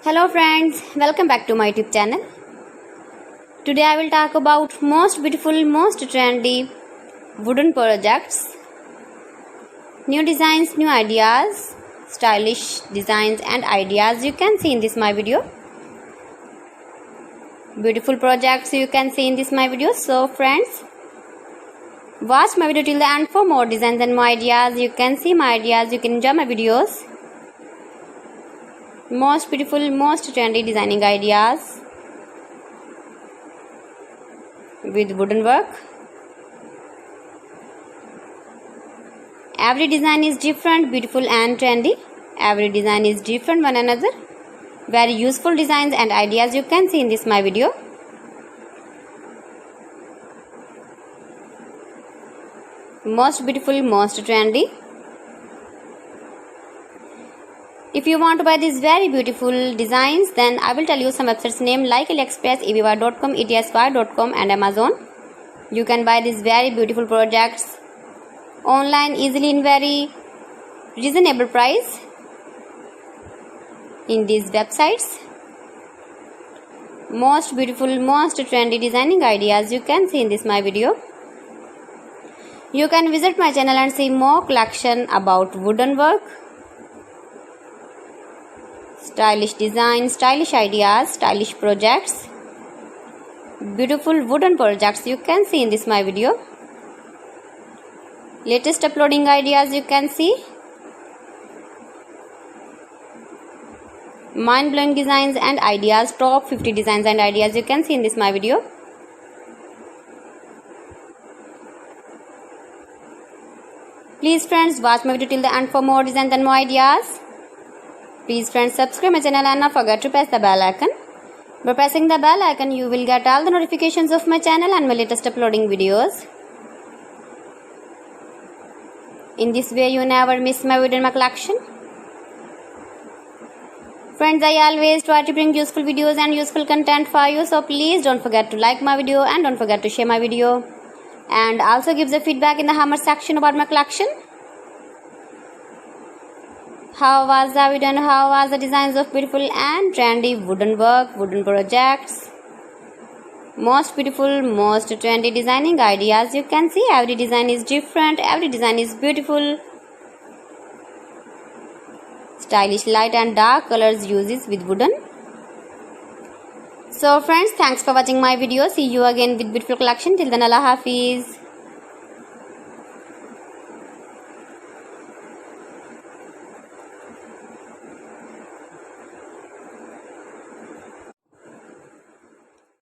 Hello friends, welcome back to my YouTube channel. Today I will talk about most beautiful, most trendy wooden projects, new designs, new ideas, stylish designs and ideas you can see in this my video. Beautiful projects you can see in this my video. So friends, watch my video till the end for more designs and more ideas. You can see my ideas, you can enjoy my videos. Most beautiful, most trendy designing ideas with wooden work. Every design is different, beautiful and trendy. Every design is different one another. Very useful designs and ideas you can see in this my video. Most beautiful, most trendy. If you want to buy these very beautiful designs, then I will tell you some websites name like AliExpress, eBay.com, etsy.com and Amazon. You can buy these very beautiful projects online easily in very reasonable price in these websites. Most beautiful, most trendy designing ideas you can see in this my video. You can visit my channel and see more collection about wooden work, stylish design, stylish ideas, stylish projects, beautiful wooden projects you can see in this my video. Latest uploading ideas you can see. Mind-blowing designs and ideas, top 50 designs and ideas you can see in this my video. Please friends, watch my video till the end for more designs and more ideas. Please friends, subscribe my channel and not forget to press the bell icon. By pressing the bell icon, you will get all the notifications of my channel and my latest uploading videos. In this way, you never miss my video in my collection. Friends, I always try to bring useful videos and useful content for you. So please don't forget to like my video and don't forget to share my video. And also give the feedback in the comment section about my collection. How was the video and how was the designs of beautiful and trendy wooden work, wooden projects? Most beautiful, most trendy designing ideas you can see. Every design is different, every design is beautiful. Stylish light and dark colors uses with wooden. So friends, thanks for watching my video. See you again with beautiful collection. Till then, Allah Hafiz.